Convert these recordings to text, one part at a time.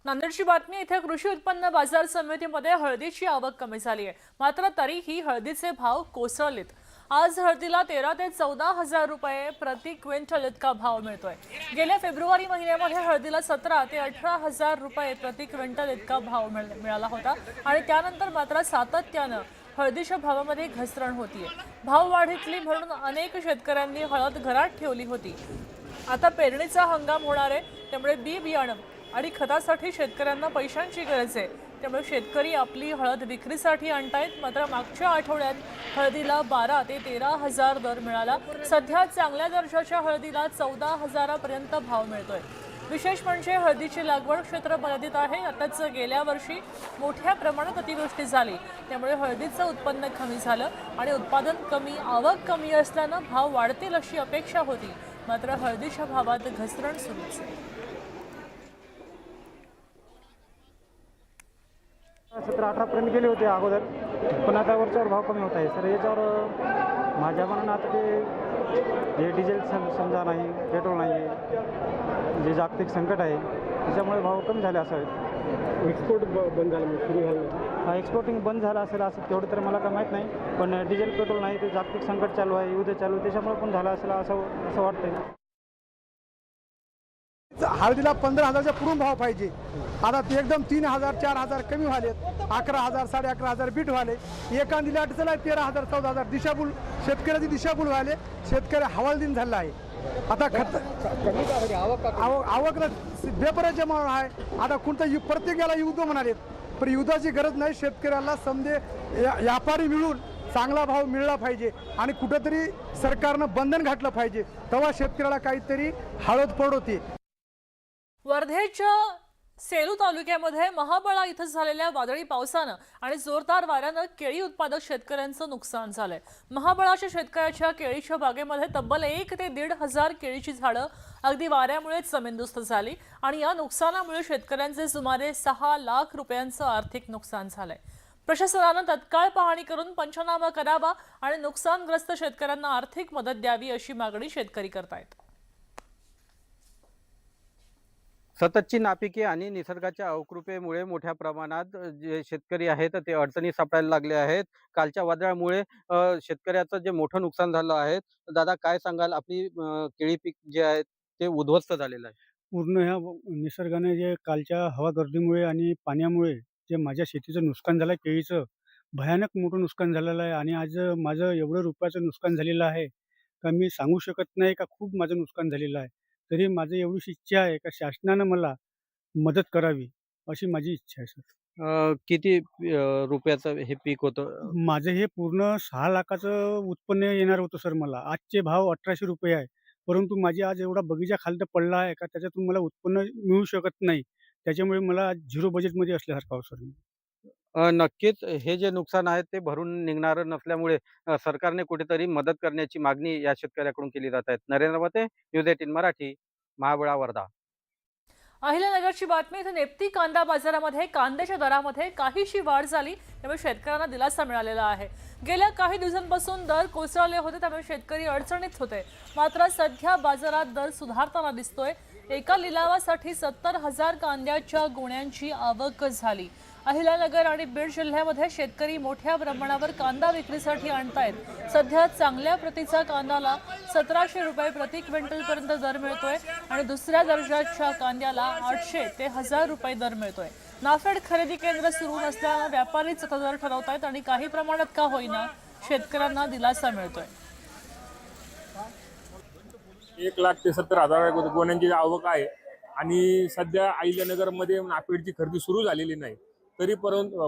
नांदेडची बातमी। इथे कृषी उत्पन्न बाजार समितीमध्ये हळदीची आवक कमी झाली आहे, मात्र तरीही हळदीचे भाव कोसळलेत। आज हळदीला 13 ते 14,000 रुपये प्रति क्विंटल इतका भाव मिळतोय। गेल्या फेब्रुवारी महिन्यामध्ये हळदीला 17 ते 18,000 रुपये प्रति क्विंटल इतका भाव मिळाला होता आणि त्यानंतर मात्र सातत्याने हळदीच्या भावामध्ये घसरण होतीये। भाव वाढीतली म्हणून अनेक शेतकऱ्यांनी हळद घरात ठेवली होती। आता पेरणीचा हंगाम होणार आहे, त्यामुळे बी बियाणं आणि खतासाठी शेतकऱ्यांना पैशांची गरज आहे। त्यामुळे शेतकरी आपली हळद विक्रीसाठी आणतायत। मात्र मागच्या आठवड्यात हळदीला 12 ते 13,000 दर मिळाला। सध्या चांगल्या दर्जाच्या हळदीला 14,000 पर्यंत भाव मिळतोय। विशेष म्हणजे हळदीची लागवड क्षेत्र मर्यादित आहे। आताच गेल्या वर्षी मोठ्या प्रमाणात अतिवृष्टी झाली, त्यामुळे हळदीचं उत्पन्न कमी झालं आणि उत्पादन कमी, आवक कमी असल्यानं भाव वाढतील अशी अपेक्षा होती। मात्र हळदीच्या भावात घसरण सुरूच आहे। 17-18 पर्यंत गेले होते अगोदर, पण आता वरच्यावर भाव कमी होत आहे सर। याच्यावर माझ्या मनानं आता जे डिझेल समजा नाही, पेट्रोल नाही आहे, जे जागतिक संकट आहे त्याच्यामुळे भाव कमी झाले असावेत। एक्सपोर्ट बंद झालं, सुरू झालं, हा एक्सपोर्टिंग बंद झालं असेल असं तेवढं तर मला काय माहीत नाही, पण डिझेल पेट्रोल नाही, ते जागतिक संकट चालू आहे, युद्ध चालू आहे, त्याच्यामुळे पण झालं असेल असं वाटतंय। हळदीला 15,000च्या पुढून भाव पाहिजे। आता ते एकदम 3,000 4,000 कमी झालेत, 11,000 11,500 बीट झाले। एखादी लाट चला 13,000 14,000 दिशाभूल, शेतकऱ्याची दिशाभूल व्हायले, शेतकरी हवालदिन झाला आहे। आता आवक बेपराच्या म्हणून आहे। आता कोणतं प्रत्येकाला युद्ध म्हणालेत, पण युद्धाची गरज नाही। शेतकऱ्याला समजे व्यापारी मिळून चांगला भाव मिळला पाहिजे आणि कुठेतरी सरकारनं बंधन घातलं पाहिजे, तेव्हा शेतकऱ्याला काहीतरी हळद पडते। वर्धेच्या सेलू तालुक्यामध्ये महाबळा इथं झालेल्या वादळी पावसानं आणि जोरदार वाऱ्यानं केळी उत्पादक शेतकऱ्यांचं नुकसान झालंय। महाबळाच्या शेतकऱ्याच्या केळीच्या बागेमध्ये तब्बल 1 ते 1,500 केळीची झाडं अगदी वाऱ्यामुळेच जमीनदोस्त झाली आणि या नुकसानामुळे शेतकऱ्यांचे सुमारे 6 लाख रुपयांचं आर्थिक नुकसान झालंय। प्रशासनानं तत्काळ पाहणी करून पंचनामा करावा आणि नुकसानग्रस्त शेतकऱ्यांना आर्थिक मदत द्यावी अशी मागणी शेतकरी करतायत। सततची नापिकी आणि निसर्गाच्या अवकृपेमुळे मोठ्या प्रमाणात जे शेतकरी आहेत ते अडचणी सापडायला लागले आहेत। कालच्या वादळामुळे शेतकऱ्याचं जे मोठं नुकसान झालं आहे। दादा काय सांगाल, आपली केळी पीक जे आहे ते उद्ध्वस्त झालेलं आहे। पूर्ण ह्या निसर्गाने जे कालच्या हवा गर्दीमुळे आणि पाण्यामुळे जे माझ्या शेतीचं नुकसान झालं, केळीचं भयानक मोठं नुकसान झालेलं आहे आणि आज माझं एवढं रुपयाचं नुकसान झालेलं आहे का मी सांगू शकत नाही का खूप माझं नुकसान झालेलं आहे। तरी माझी एवढीशी इच्छा आहे का शासनानं मला मदत करावी, अशी माझी इच्छा आहे सर। किती रुपयाचं हे पीक होतं? माझं हे पूर्ण 6 लाखाचं उत्पन्न येणार होतं सर मला। आजचे भाव 1,800 रुपये आहे, परंतु माझी आज एवढा बगीचा खालतं पडला आहे का त्याच्यातून मला उत्पन्न मिळू शकत नाही। त्याच्यामुळे मला आज झिरो बजेटमध्ये असल्यासारखं आहे सर। नक्कीच हे जे नुकसान आहे ते भरून निघणारं नसल्यामुळे सरकारने कुठेतरी मदत करण्याची मागणी या शेतकऱ्याकडून केली जात आहे। नरेंद्र मते, न्यूज 18 मराठी, महाबळा, वर्धा। अहिल्यानगरची बातमी। इथे नेप्ती कांदा बाजारामध्ये कांद्याच्या दरामध्ये काहीशी वाढ झाली, त्यामुळे शेतकऱ्यांना दिलासा मिळालेला आहे। गेल्या काही दिवसांपासून दर कोसळले होते, त्यामुळे शेतकरी अडचणीत होते। मात्र सध्या बाजारात दर सुधारताना दिसतोय। एका लिलावासाठी 70,000 कांद्याच्या गोण्यांची आवक झाली। अहिल्यानगर आणि बीड जिल्ह्यामध्ये शेतकरी मोठ्या प्रमाणावर कांदा विक्रीसाठी आणतायत। सध्या चांगल्या प्रतीचा कांद्याला 1,700 रुपये प्रति क्विंटल पर्यंत दर मिळतोय आणि दुसऱ्या दर्जाच्या कांद्याला 800 ते 1,000 रुपये दर मिळतोय। नाफेड खरेदी केंद्र सुरू नसल्यानं व्यापारीच आता दर ठरवतायत आणि काही प्रमाणात का होईना शेतकऱ्यांना दिलासा मिळतोय। 1,70,000 गोण्यांची आवक आहे आणि सध्या अहिल्यानगरमध्ये नाफेडची खरेदी सुरू झालेली नाही। तरी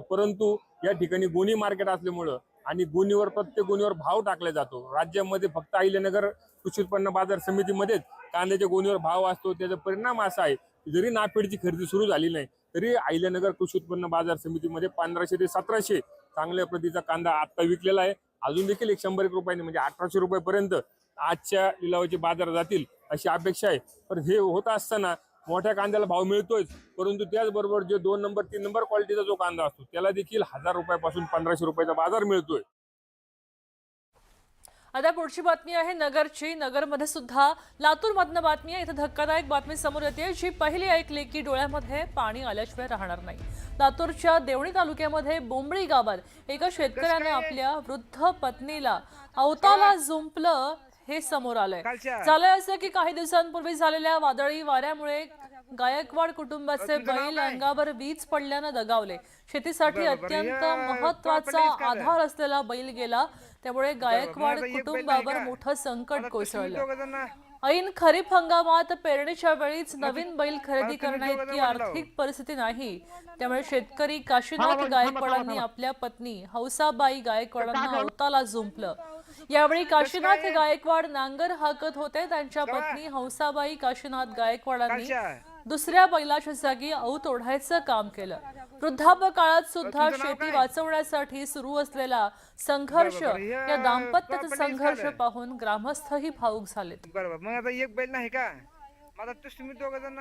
परंतु या ठिकाणी गोणी मार्केट असल्यामुळं आणि गोणीवर प्रत्येक गोणीवर भाव टाकला जातो। राज्यामध्ये फक्त अहिल्यानगर कृषी उत्पन्न बाजार समितीमध्येच कांद्याच्या गोणीवर भाव असतो। त्याचा परिणाम असा आहे की जरी नाफेडची खरेदी सुरू झाली नाही तरी अहिल्यानगर कृषी उत्पन्न बाजार समितीमध्ये 1,500 ते 1,700 चांगल्या प्रतीचा कांदा आता विकलेला आहे। अजून देखील 100 रुपयांनी म्हणजे 1,800 रुपयापर्यंत आजच्या लिलावाचे बाजार जातील अशी अपेक्षा आहे। पण हे होत असताना मोठ्या कांद्याला भाव मिळतोच, परंतु त्याचबरोबर जे 2 नंबर 3 नंबर क्वालिटीचा जो कांदा असतो त्याला देखील 1,000 रुपयापासून 1,500 रुपयाचा बाजार मिळतोय। आता पुढची बातमी आहे नगरची. नगरमध्ये सुद्धा लातूरमधनं बातमी आहे. इथं धक्कादायक बातमी समोर येते, जी पहिली ऐकली की डोळ्यामध्ये पाणी आल्याशिवाय राहणार नाही. लातूरच्या देवणी तालुक्यामध्ये बोंबळी गावात एका शेतकऱ्याने आपल्या वृद्ध पत्नीला अवताला जुंपलं हे समोर आलंय. झालंय असं की काही दिवसांपूर्वी झालेल्या वादळी वाऱ्यामुळे गायकवाड कुटुंबाचे बैल अंगावर वीज पडल्यानं दगावले. शेतीसाठी अत्यंत महत्वाचा आधार असलेला बैल गेला, त्यामुळे गायकवाड कुटुंबावर मोठं संकट कोसळलं. ऐन खरीप हंगामात पेरणीच्या वेळीच नवीन बैल खरेदी करण्याइतकी आर्थिक परिस्थिती नाही. त्यामुळे शेतकरी काशीनाथ गायकवाडांनी आपल्या पत्नी हौसाबाई गायकवाडांना अवताला जुंपलं. यावेळी काशीनाथ गायकवाड नांगर हाकत होते. त्यांच्या पत्नी हौसाबाई काशीनाथ गायकवाडांनी दुसऱ्या बैलाच्या जागी औत ओढायचं काम केलं. वृद्धापकाळात सुद्धा शेती वाचवण्यासाठी सुरू असलेला संघर्ष, या दाम्पत्याचा संघर्ष पाहून ग्रामस्थही भावुक झालेत. बरोबर. मग आता एक बैल नाही का, माझा तुम्ही दोघ जण.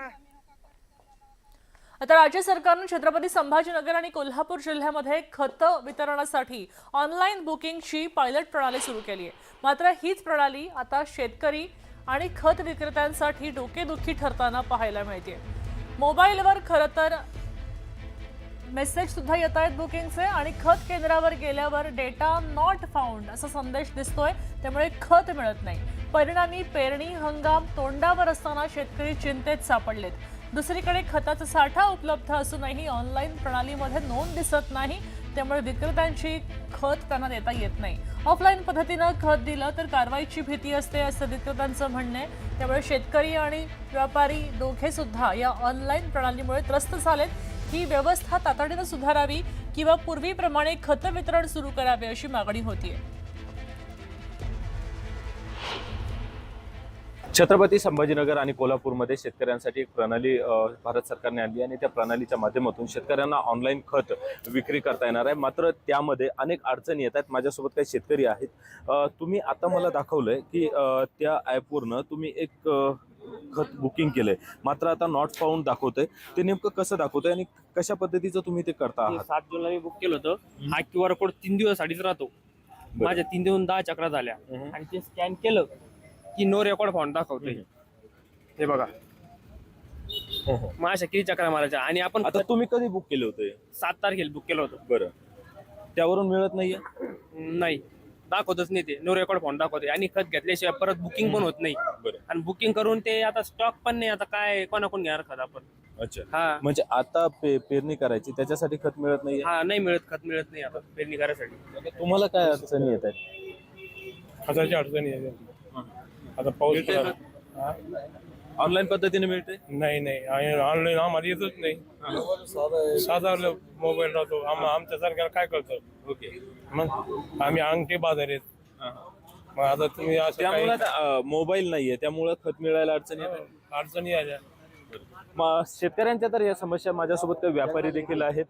आता राज्य सरकारने छत्रपती संभाजीनगर आणि कोल्हापूर जिल्ह्यामध्ये खत वितरणासाठी ऑनलाईन बुकिंगची पायलट प्रणाली सुरू केली आहे. मात्र हीच प्रणाली आता शेतकरी आणि खत विक्रेत्यांसाठी डोकेदुखी ठरताना पाहायला मिळते. मोबाईलवर खरं तर मेसेज सुद्धा येत आहेत बुकिंगचे, आणि खत केंद्रावर गेल्यावर डेटा नॉट फाउंड असा संदेश दिसतोय. त्यामुळे खत मिळत नाही. परिणामी पेरणी हंगाम तोंडावर असताना शेतकरी चिंतेत सापडलेत. दुसरीकडे खताचा साठा उपलब्ध असूनही ऑनलाईन प्रणालीमध्ये नोंद दिसत नाही. त्यामुळे विक्रेत्यांची खत त्यांना देता येत नाही. ऑफलाईन पद्धतीनं खत दिलं तर कारवाईची भीती असते असं विक्रेत्यांचं म्हणणं आहे. त्यामुळे शेतकरी आणि व्यापारी दोघे सुद्धा या ऑनलाईन प्रणालीमुळे त्रस्त झालेत. ही व्यवस्था तातडीनं सुधारावी किंवा पूर्वीप्रमाणे खत वितरण सुरू करावे अशी मागणी होतीये. छत्रपती संभाजीनगर आणि कोल्हापूरमध्ये शेतकऱ्यांसाठी एक प्रणाली भारत सरकारने आणली आणि त्या प्रणालीच्या माध्यमातून शेतकऱ्यांना ऑनलाईन खत विक्री करता येणार आहे. मात्र त्यामध्ये अनेक अडचणी येत आहेत. माझ्यासोबत काही शेतकरी आहेत. तुम्ही आता मला दाखवलंय की त्या ॲपवरनं तुम्ही एक खत बुकिंग केलंय, मात्र आता नॉट फाउंड दाखवतंय. ते नेमकं कसं दाखवतंय आणि कशा पद्धतीचं तुम्ही ते करता आहात? 7 जूनला मी बुक केलं होतं. हा QR कोड 3 दिवसासाठीच राहतो. माझ्या 3 दिवस 10 चक्रा झाल्या आणि ते स्कॅन केलं की नो रेकॉर्ड फाउंड दाखवतोय. हे बघा माझ्या किती चक्रा मारायच्या. आणि आपण आता तुम्ही कधी बुक केले होते? 7 तारखेला बुक केलं होतं. बरं, त्यावरून मिळत नाहीये? नाही, दाखवतच नाही. ते नो रेकॉर्ड फाउंड दाखवते आणि खत घेतल्याशिवाय परत बुकिंग पण होत नाही. बरं. आणि बुकिंग करून ते आता स्टॉक पण नाही. आता काय कोणाकोण घेणार खत आपण? अच्छा, हा म्हणजे आता पेरणी करायची त्याच्यासाठी खत मिळत नाहीये? हा, नाही मिळत, खत मिळत नाही आता पेरणी करायसाठी. तुम्हाला काय अडचणी येत आहेत? खताची अडचणी आहे. आता पाऊस ऑनलाईन पद्धतीने मिळते? नाही ऑनलाईन आम्हाला येतच नाही. साधा मोबाईल राहतो. आमच्या सारख्याला काय करतो? ओके, मग आम्ही अंगठी बाजार येत. मग आता तुम्ही असं त्यामुळे मोबाईल नाहीये, त्यामुळे खत मिळायला अडचणी येतात. अडचणी आल्या. शेतकऱ्यांच्या तर या समस्या, माझ्यासोबत काही व्यापारी देखील आहेत.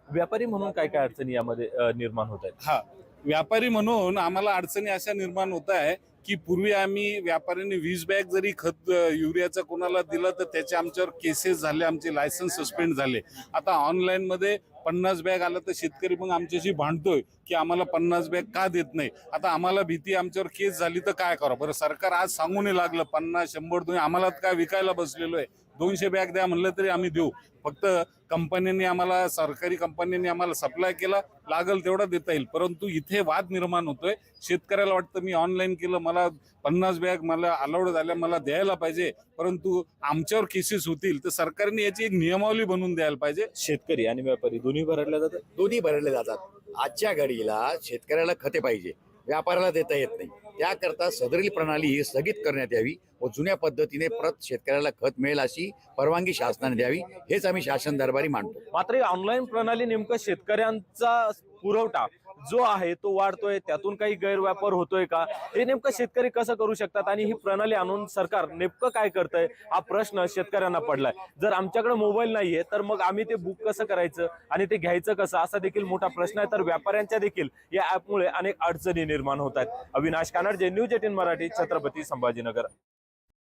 व्यापारी म्हणून काय काय अडचणी यामध्ये निर्माण होत आहेत? हा, व्यापारी म्हणून आम्हाला अडचणी अशा निर्माण होत आहे की पूर्वी आम्ही व्यापाऱ्यांनी 20 बॅग जरी खत युरियाचं कोणाला दिलं तर त्याचे आमच्यावर केसेस झाले, आमचे लायसन्स सस्पेंड झाले. आता ऑनलाईन मध्ये 50 बॅग आलं तर शेतकरी मग आमच्याशी भांडतोय की आम्हाला 50 बॅग का देत नाही. आता आम्हाला भीती, आमच्यावर केस झाली तर काय करा बरं. सरकार आज सांगून लागलं 50, 100 तुम्ही आम्हाला काय विकायला बसलेलो आहे. 200 बॅग द्या म्हणलं तरी आम्ही देऊ. फक्त कंपन्यांनी आम्हाला, सरकारी कंपन्यांनी आम्हाला सप्लाय केला, लागल तेवढा देता येईल. परंतु इथे वाद निर्माण होतोय. शेतकऱ्याला वाटतं मी ऑनलाईन केलं, मला 50 बॅग मला अलाउड झाल्या, मला द्यायला पाहिजे. परंतु आमच्यावर केसेस होतील तर सरकारने याची एक नियमावली बनवून द्यायला पाहिजे. शेतकरी आणि व्यापारी दोन्ही भरडले जातात? दोन्ही भरले जातात. आजच्या घडीला शेतकऱ्याला खते पाहिजे, व्यापाऱ्याला देता येत नाही. त्याकरता सदरील प्रणाली ही स्थगित करण्यात यावी व जुन्या पद्धतीने परत शेतकऱ्याला खत मिळेल अशी परवानगी शासनाने द्यावी, हेच आम्ही शासन दरबारी मांडतो. मात्र ऑनलाईन प्रणाली नेमकं शेतकऱ्यांचा पुरवठा जो आहे तो वाढतोय, त्यातून काही गैरव्यापार होतोय का, हे नेमकं शेतकरी कसं करू शकतात आणि ही प्रणाली आणून सरकार नेमकं काय करतंय, हा प्रश्न शेतकऱ्यांना पडलाय. जर आमच्याकडे मोबाईल नाहीये तर मग आम्ही ते बुक कसं करायचं आणि ते घ्यायचं कसं, असा देखील मोठा प्रश्न आहे. तर व्यापाऱ्यांच्या देखील या ऍपमुळे अनेक अडचणी निर्माण होत आहेत. अविनाश कानडे, न्यूज 18 मराठी, छत्रपती संभाजीनगर.